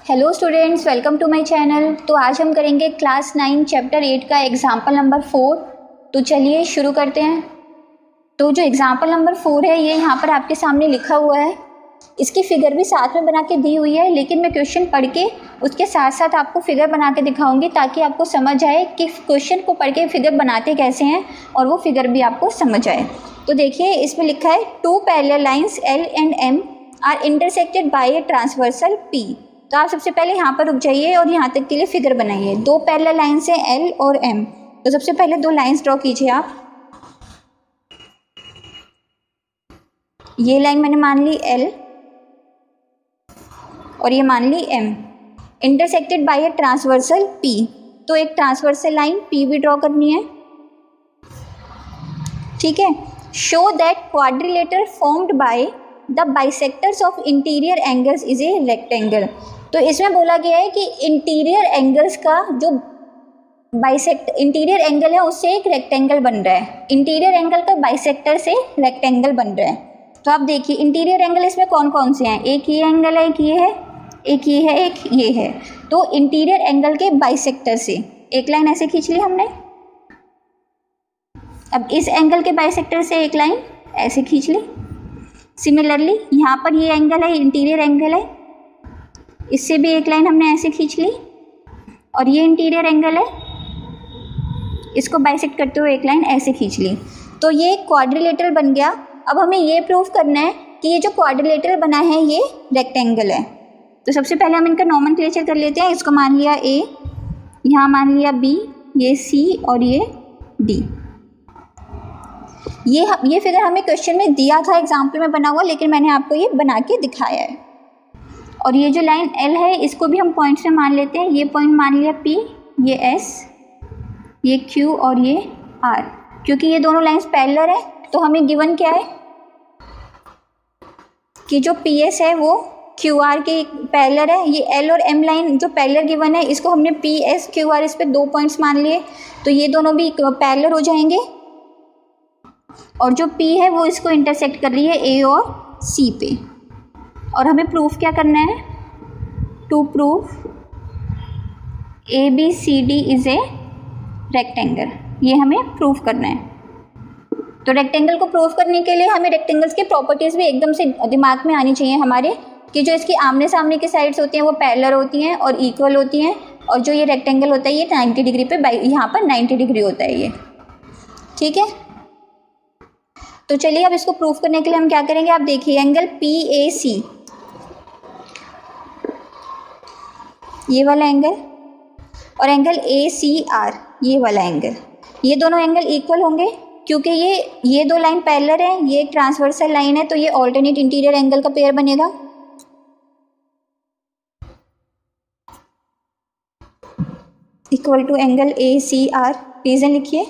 Hello students, welcome to my channel. तो आज हम करेंगे क्लास 9 चैप्टर 8 का एग्जाम्पल नंबर 4। तो चलिए शुरू करते हैं। तो जो एग्जाम्पल नंबर 4 है ये यहाँ पर आपके सामने लिखा हुआ है। इसकी फिगर भी साथ में बना के दी हुई है, लेकिन मैं क्वेश्चन पढ़ के उसके साथ साथ आपको फिगर बना के दिखाऊंगी ताकि आपको समझ आए कि क्वेश्चन को पढ़ के फिगर बनाते कैसे हैं और वो फिगर भी आपको समझ आए। तो देखिए इसमें लिखा है 2 parallel lines L and M are intersected by a transversal P। तो आप सबसे पहले यहाँ पर रुक जाइए और यहाँ तक के लिए फिगर बनाइए। 2 पैरेलल लाइन्स हैं L और M। तो सबसे पहले 2 लाइन्स ड्रॉ कीजिए आप। ये लाइन मैंने मान ली L और ये मान ली M, intersected by a transversal P। तो एक ट्रांसवर्सल लाइन P भी ड्रॉ करनी है, ठीक है। Show that quadrilateral formed by the bisectors of interior angles is a rectangle. तो इसमें बोला गया है कि इंटीरियर एंगल्स का जो इंटीरियर एंगल है उससे एक रेक्टेंगल बन रहा है। इंटीरियर एंगल का बाइसेक्टर से रेक्टेंगल बन रहा है। तो आप देखिए इंटीरियर एंगल इसमें कौन कौन से हैं। एक ये एंगल है, एक ये है, एक ये है, एक ये है। तो इंटीरियर एंगल के बाइसेक्टर से एक लाइन ऐसे खींच ली हमने। अब इस एंगल के बाइसेक्टर से एक लाइन ऐसे खींच ली। सिमिलरली यहाँ पर ये एंगल है, इंटीरियर एंगल है, इससे भी एक लाइन हमने ऐसे खींच ली। और ये इंटीरियर एंगल है, इसको बाइसेक्ट करते हुए एक लाइन ऐसे खींच ली। तो ये क्वाड्रिलेटरल बन गया। अब हमें ये प्रूफ करना है कि ये जो क्वाड्रिलेटरल बना है ये रेक्टेंगल है। तो सबसे पहले हम इनका नॉमेनक्लेचर कर लेते हैं। इसको मान लिया A, यहाँ मान लिया B, ये C और ये D। ये फिगर हमें क्वेश्चन में दिया था, एग्जाम्पल में बना हुआ, लेकिन मैंने आपको ये बना के दिखाया है। और ये जो लाइन L है इसको भी हम पॉइंट्स में मान लेते हैं। ये पॉइंट मान लिया P, ये S, ये Q और ये R। क्योंकि ये दोनों लाइंस पैरेलल है तो हमें गिवन क्या है कि जो PS है वो QR के पैरेलल है। ये L और M लाइन जो पैरेलल गिवन है इसको हमने PS QR इस पे 2 पॉइंट्स मान लिए, तो ये दोनों भी पैरेलल हो जाएंगे। और जो P है वो इसको इंटरसेक्ट कर रही है A और C पे। और हमें प्रूफ क्या करना है, to proof ABCD is a rectangle. ये हमें प्रूफ करना है। तो रेक्टेंगल को प्रूफ करने के लिए हमें रेक्टेंगल्स के प्रॉपर्टीज़ भी एकदम से दिमाग में आनी चाहिए हमारे, कि जो इसकी आमने सामने की साइड्स होती हैं वो पैरेलल होती हैं और इक्वल होती हैं। और जो ये रेक्टेंगल होता है ये 90 डिग्री पे यहाँ पर 90 डिग्री होता है ये, ठीक है। तो चलिए अब इसको प्रूफ करने के लिए हम क्या करेंगे, आप देखिए एंगल PAC, ये वाला एंगल, और एंगल ACR, ये वाला एंगल, ये दोनों एंगल इक्वल होंगे क्योंकि ये 2 लाइन पैरेलल है, ये एक ट्रांसवर्सल लाइन है, तो ये ऑल्टरनेट इंटीरियर एंगल का पेयर बनेगा। Equal to angle ACR। Reason लिखिए,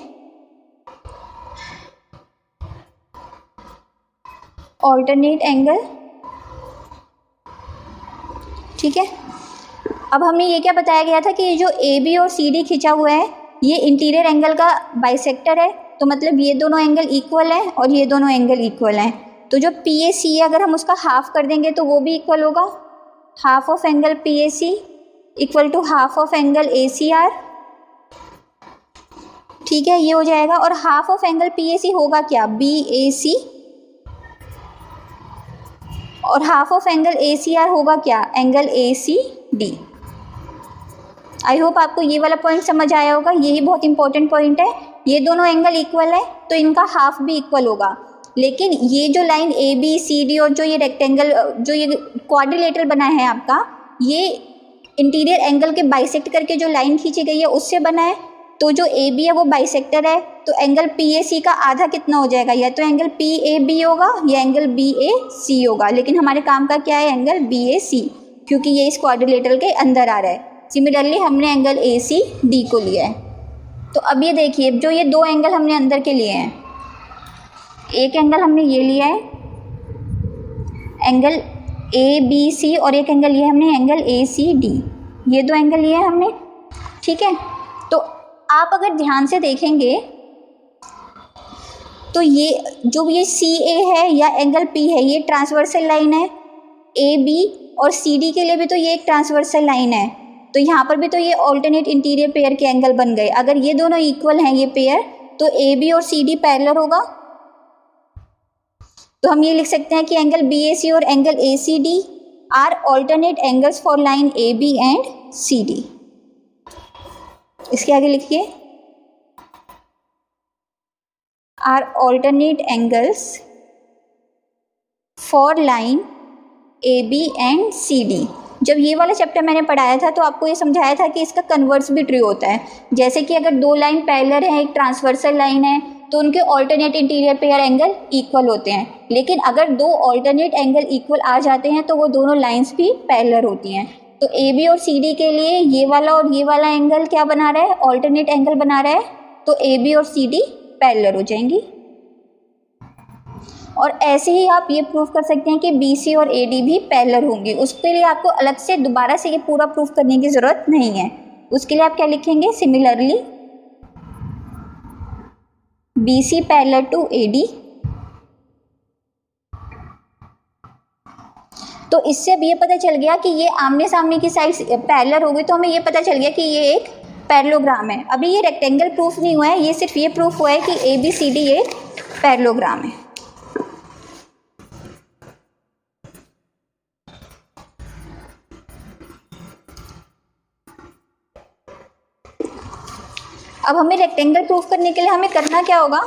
ऑल्टरनेट एंगल, ठीक है। अब हमने ये क्या बताया गया था कि ये जो AB और CD खिंचा हुआ है ये इंटीरियर एंगल का बाइसेक्टर है। तो मतलब ये दोनों एंगल इक्वल हैं और ये दोनों एंगल इक्वल हैं। तो जो PAC है अगर हम उसका हाफ कर देंगे तो वो भी इक्वल होगा। Half of angle PAC equal to half of angle ACR, ठीक है, ये हो जाएगा। और हाफ ऑफ एंगल PAC होगा क्या, BAC, और हाफ ऑफ एंगल ACR होगा क्या, एंगल ACD। आई होप आपको ये वाला पॉइंट समझ आया होगा, यही बहुत इंपॉर्टेंट पॉइंट है। ये दोनों एंगल इक्वल है तो इनका हाफ भी इक्वल होगा। लेकिन ये जो लाइन ABCD और जो ये रेक्टेंगल जो ये क्वाड्रिलेटरल बना है आपका, ये इंटीरियर एंगल के बाइसेक्ट करके जो लाइन खींची गई है उससे बना है। तो जो AB है वो बाइसेक्टर है, तो एंगल PAC का आधा कितना हो जाएगा, या तो एंगल PAB होगा या एंगल BAC होगा। लेकिन हमारे काम का क्या है, एंगल BAC, क्योंकि ये इस क्वाड्रिलेटरल के अंदर आ रहा है। सिमिलरली हमने एंगल ACD को लिया है। तो अब ये देखिए जो ये 2 एंगल हमने अंदर के लिए हैं, एक एंगल हमने ये लिया है एंगल ABC और एक एंगल ये हमने एंगल ACD, ये 2 एंगल लिए हमने, ठीक है। तो आप अगर ध्यान से देखेंगे तो ये जो ये CA है या एंगल P है ये ट्रांसवर्सल लाइन है, AB और CD के लिए भी तो ये एक ट्रांसवर्सल लाइन है, तो यहाँ पर भी तो ये ऑल्टरनेट इंटीरियर पेयर के एंगल बन गए। अगर ये दोनों इक्वल हैं ये पेयर, तो AB और CD पैरेलल होगा। तो हम ये लिख सकते हैं कि एंगल BAC और angle ACD are alternate angles for line AB and CD। इसके आगे लिखिए, are alternate angles for line AB and CD। जब ये वाला चैप्टर मैंने पढ़ाया था तो आपको ये समझाया था कि इसका कन्वर्स भी ट्रू होता है। जैसे कि अगर दो लाइन पैरेलल हैं, एक ट्रांसवर्सल लाइन है, तो उनके alternate interior pair angle equal होते हैं। लेकिन अगर दो ऑल्टरनेट एंगल इक्वल आ जाते हैं तो वो दोनों लाइंस भी पैरेलल होती हैं। तो AB और CD के लिए ये वाला और ये वाला एंगल क्या बना रहा है, ऑल्टरनेट एंगल बना रहा है, तो AB और CD पैरेलल हो जाएंगी। और ऐसे ही आप ये प्रूफ कर सकते हैं कि BC और AD भी पैरेलल होंगी। उसके लिए आपको अलग से दोबारा से ये पूरा प्रूफ करने की ज़रूरत नहीं है। उसके लिए आप क्या लिखेंगे, similarly BC parallel to AD। तो इससे अब ये पता चल गया कि ये आमने सामने की साइड पैरेलल हो गई, तो हमें ये पता चल गया कि ये एक पैरेललोग्राम है। अभी ये रेक्टेंगल प्रूफ नहीं हुआ है, ये सिर्फ ये प्रूफ हुआ है कि ABCD एक पैरेललोग्राम है। अब हमें रेक्टेंगल प्रूफ करने के लिए हमें करना क्या होगा,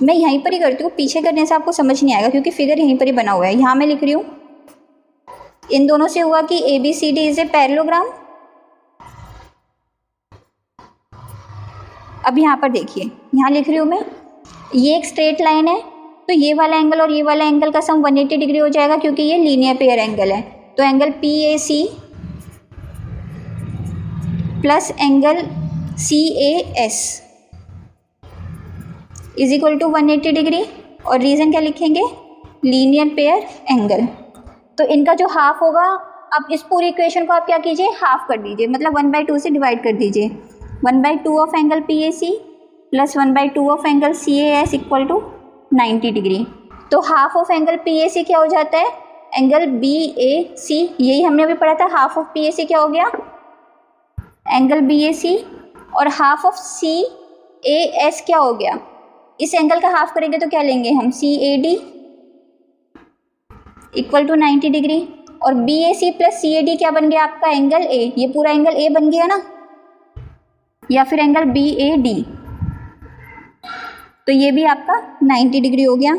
मैं यहीं पर ही करती हूँ, पीछे करने से आपको समझ नहीं आएगा क्योंकि फिगर यहीं पर ही बना हुआ है। यहाँ मैं लिख रही हूँ, इन दोनों से हुआ कि ABCD इज ए पैरेललोग्राम। अब यहाँ पर देखिए, यहाँ लिख रही हूँ मैं, ये एक स्ट्रेट लाइन है, तो ये वाला एंगल और ये वाला एंगल का सम 180 डिग्री हो जाएगा क्योंकि ये लीनियर पेयर एंगल है। तो angle PAC plus angle CAS is equal to 180 degree. और रीज़न क्या लिखेंगे, लीनियर पेयर एंगल। तो इनका जो हाफ होगा, अब इस पूरी इक्वेशन को आप क्या कीजिए, हाफ कर दीजिए, मतलब 1/2 से डिवाइड कर दीजिए। 1/2 of angle PAC plus 1/2 of angle CAS equal to 90 degree. तो हाफ ऑफ एंगल PAC क्या हो जाता है, एंगल BAC। यही हमने अभी पढ़ा था, हाफ ऑफ PAC क्या हो गया, एंगल BAC। और हाफ ऑफ CAS क्या हो गया, इस एंगल का हाफ करेंगे तो क्या लेंगे हम, CAD इक्वल टू 90 डिग्री। और BAC प्लस CAD क्या बन गया आपका, एंगल A। ये पूरा एंगल A बन गया ना, या फिर एंगल BAD, तो ये भी आपका 90 डिग्री हो गया।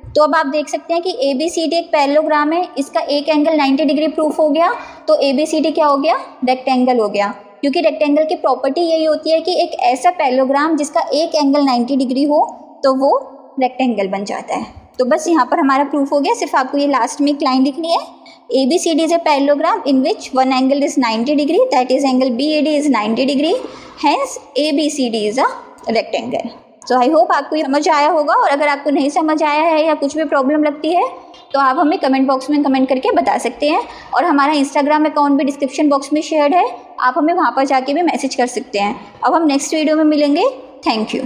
तो अब आप देख सकते हैं कि ABCD एक पैरेललोग्राम है, इसका एक एंगल 90 डिग्री प्रूफ हो गया, तो ABCD क्या हो गया, रेक्टेंगल हो गया। क्योंकि रेक्टेंगल की प्रॉपर्टी यही होती है कि एक ऐसा पैरेललोग्राम जिसका एक एंगल 90 डिग्री हो तो वो रेक्टेंगल बन जाता है। तो बस यहाँ पर हमारा प्रूफ हो गया। सिर्फ आपको ये लास्ट में एक लाइन लिखनी है, ABCD is a parallelogram in which one angle is 90 degree, that is angle BAD is 90 degree, hence ABCD is a rectangle. So I hope आपको ये समझ आया होगा। और अगर आपको नहीं समझ आया है या कुछ भी प्रॉब्लम लगती है तो आप हमें कमेंट बॉक्स में कमेंट करके बता सकते हैं। और हमारा इंस्टाग्राम अकाउंट भी डिस्क्रिप्शन बॉक्स में शेयर्ड है, आप हमें वहाँ पर जाके भी मैसेज कर सकते हैं। अब हम नेक्स्ट वीडियो में मिलेंगे। Thank you.